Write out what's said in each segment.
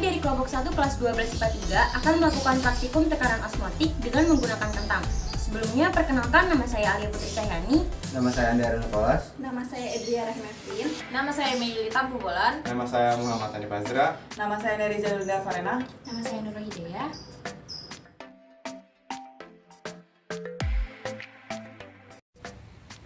dari kelompok 1 kelas 12 IPA 3 akan melakukan praktikum tekanan osmotik dengan menggunakan kentang. Sebelumnya, perkenalkan, nama saya Alia Putri Cahyani. Nama saya Andrea Nikolas. Nama saya Edria Rahmafin. Nama saya Melita Bubolan. Nama saya Muhammad Hanif Azra. Nama saya Neriza Lunda Farena. Nama saya Nurul Hidayah.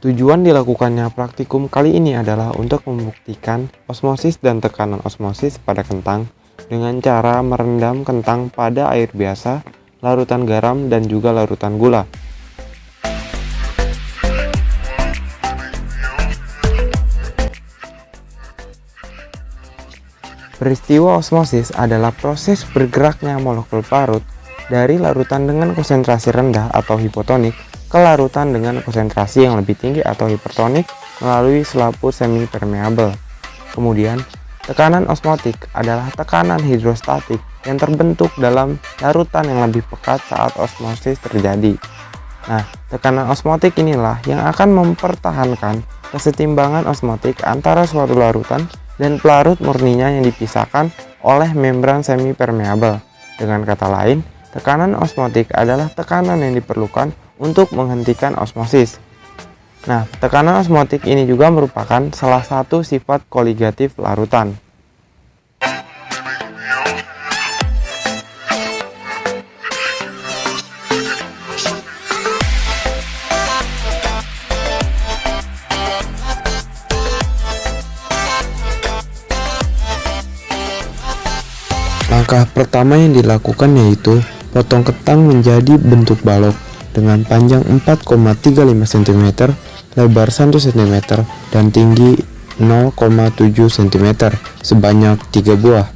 Tujuan dilakukannya praktikum kali ini adalah untuk membuktikan osmosis dan tekanan osmosis pada kentang dengan cara merendam kentang pada air biasa, larutan garam, dan juga larutan gula. Peristiwa osmosis adalah proses bergeraknya molekul parut dari larutan dengan konsentrasi rendah atau hipotonik ke larutan dengan konsentrasi yang lebih tinggi atau hipertonik melalui selaput semi-permeabel. Kemudian, tekanan osmotik adalah tekanan hidrostatik yang terbentuk dalam larutan yang lebih pekat saat osmosis terjadi. Nah, tekanan osmotik inilah yang akan mempertahankan kesetimbangan osmotik antara suatu larutan dan pelarut murninya yang dipisahkan oleh membran semi-permeabel. Dengan kata lain, tekanan osmotik adalah tekanan yang diperlukan untuk menghentikan osmosis. Nah, tekanan osmotik ini juga merupakan salah satu sifat koligatif larutan. Langkah pertama yang dilakukan yaitu potong kentang menjadi bentuk balok dengan panjang 4,35 cm, lebar 1 cm, dan tinggi 0,7 cm sebanyak 3 buah.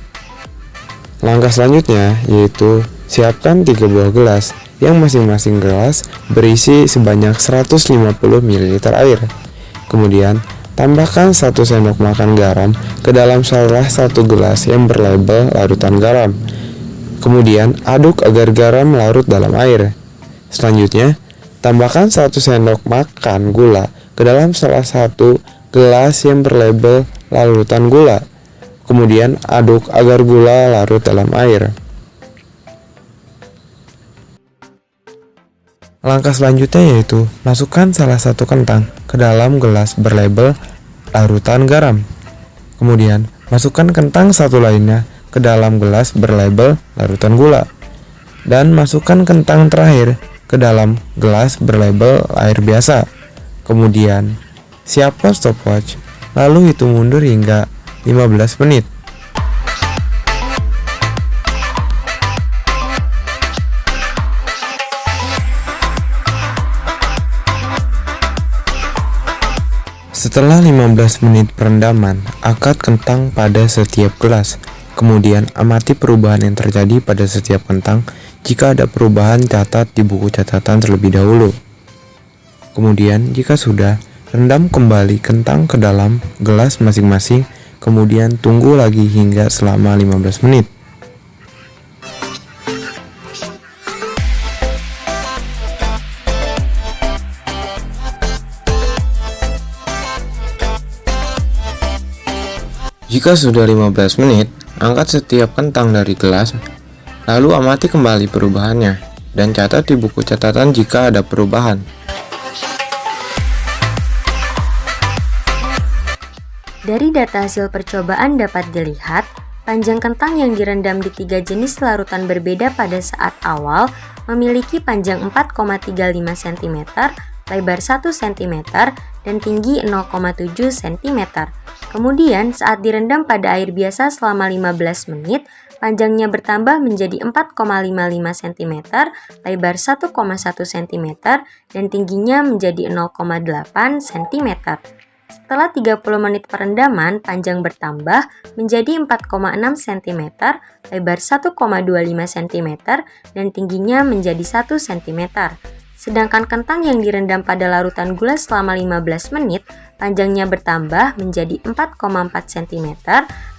Langkah selanjutnya yaitu siapkan 3 buah gelas yang masing-masing gelas berisi sebanyak 150 ml air. Kemudian tambahkan 1 sendok makan garam ke dalam salah satu gelas yang berlabel larutan garam. Kemudian aduk agar garam larut dalam air. Selanjutnya, tambahkan 1 sendok makan gula ke dalam salah satu gelas yang berlabel larutan gula. Kemudian aduk agar gula larut dalam air. Langkah selanjutnya yaitu masukkan salah satu kentang ke dalam gelas berlabel larutan garam. Kemudian masukkan kentang satu lainnya ke dalam gelas berlabel larutan gula. Dan masukkan kentang terakhir ke dalam gelas berlabel air biasa. Kemudian siapkan stopwatch, lalu hitung mundur hingga 15 menit. Setelah 15 menit perendaman, angkat kentang pada setiap gelas. Kemudian amati perubahan yang terjadi pada setiap kentang. Jika ada perubahan, catat di buku catatan terlebih dahulu. Kemudian jika sudah, rendam kembali kentang ke dalam gelas masing-masing. Kemudian tunggu lagi hingga selama 15 menit. Jika sudah 15 menit, angkat setiap kentang dari gelas, lalu amati kembali perubahannya, dan catat di buku catatan jika ada perubahan. Dari data hasil percobaan dapat dilihat, panjang kentang yang direndam di 3 jenis larutan berbeda pada saat awal memiliki panjang 4,35 cm, lebar 1 cm, dan tinggi 0,7 cm. Kemudian saat direndam pada air biasa selama 15 menit, panjangnya bertambah menjadi 4,55 cm, lebar 1,1 cm, dan tingginya menjadi 0,8 cm. Setelah 30 menit perendaman, panjang bertambah menjadi 4,6 cm, lebar 1,25 cm, dan tingginya menjadi 1 cm. Sedangkan kentang yang direndam pada larutan gula selama 15 menit, panjangnya bertambah menjadi 4,4 cm,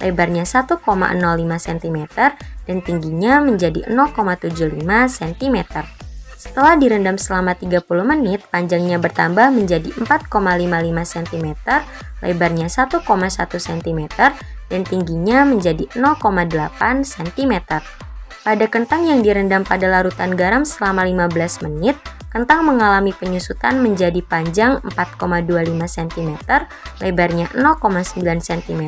lebarnya 1,05 cm, dan tingginya menjadi 0,75 cm. Setelah direndam selama 30 menit, panjangnya bertambah menjadi 4,55 cm, lebarnya 1,1 cm, dan tingginya menjadi 0,8 cm. Pada kentang yang direndam pada larutan garam selama 15 menit, kentang mengalami penyusutan menjadi panjang 4,25 cm, lebarnya 0,9 cm,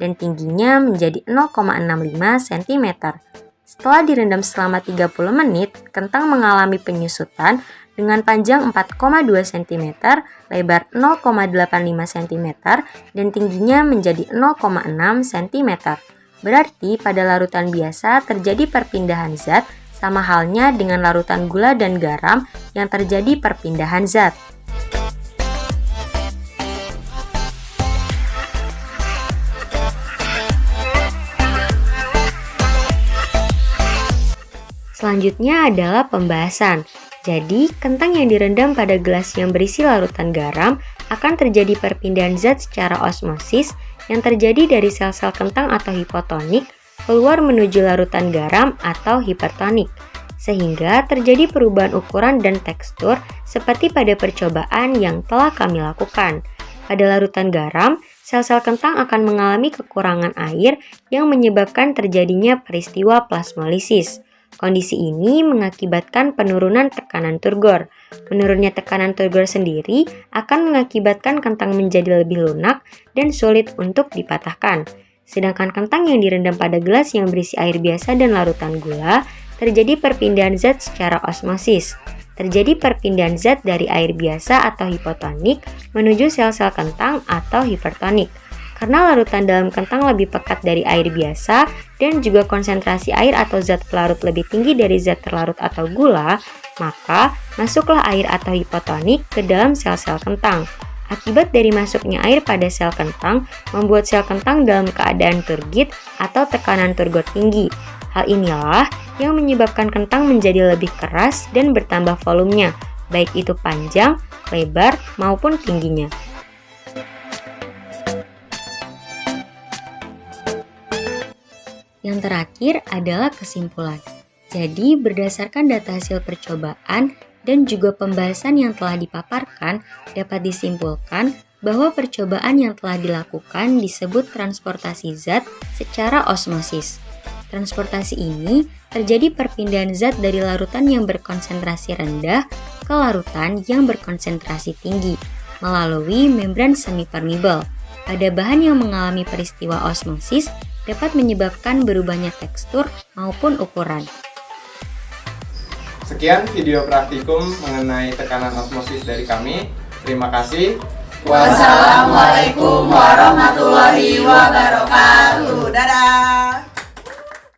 dan tingginya menjadi 0,65 cm. Setelah direndam selama 30 menit, kentang mengalami penyusutan dengan panjang 4,2 cm, lebar 0,85 cm, dan tingginya menjadi 0,6 cm. Berarti pada larutan biasa terjadi perpindahan zat, sama halnya dengan larutan gula dan garam yang terjadi perpindahan zat. Selanjutnya adalah pembahasan. Jadi, kentang yang direndam pada gelas yang berisi larutan garam akan terjadi perpindahan zat secara osmosis yang terjadi dari sel-sel kentang atau hipotonik keluar menuju larutan garam atau hipertonik, sehingga terjadi perubahan ukuran dan tekstur seperti pada percobaan yang telah kami lakukan. Pada larutan garam, sel-sel kentang akan mengalami kekurangan air yang menyebabkan terjadinya peristiwa plasmolisis. Kondisi ini mengakibatkan penurunan tekanan turgor. Menurunnya tekanan turgor sendiri akan mengakibatkan kentang menjadi lebih lunak dan sulit untuk dipatahkan. Sedangkan kentang yang direndam pada gelas yang berisi air biasa dan larutan gula, terjadi perpindahan zat secara osmosis. Terjadi perpindahan zat dari air biasa atau hipotonik menuju sel-sel kentang atau hipertonik. Karena larutan dalam kentang lebih pekat dari air biasa dan juga konsentrasi air atau zat pelarut lebih tinggi dari zat terlarut atau gula, maka masuklah air atau hipotonik ke dalam sel-sel kentang. Akibat dari masuknya air pada sel kentang membuat sel kentang dalam keadaan turgid atau tekanan turgor tinggi. Hal inilah yang menyebabkan kentang menjadi lebih keras dan bertambah volumenya, baik itu panjang, lebar, maupun tingginya. Yang terakhir adalah kesimpulan. Jadi, berdasarkan data hasil percobaan dan juga pembahasan yang telah dipaparkan, dapat disimpulkan bahwa percobaan yang telah dilakukan disebut transportasi zat secara osmosis. Transportasi ini terjadi perpindahan zat dari larutan yang berkonsentrasi rendah ke larutan yang berkonsentrasi tinggi melalui membran semi-permeable. Pada bahan yang mengalami peristiwa osmosis dapat menyebabkan berubahnya tekstur maupun ukuran. Sekian video praktikum mengenai tekanan osmosis dari kami. Terima kasih. Wassalamualaikum warahmatullahi wabarakatuh. Dadah.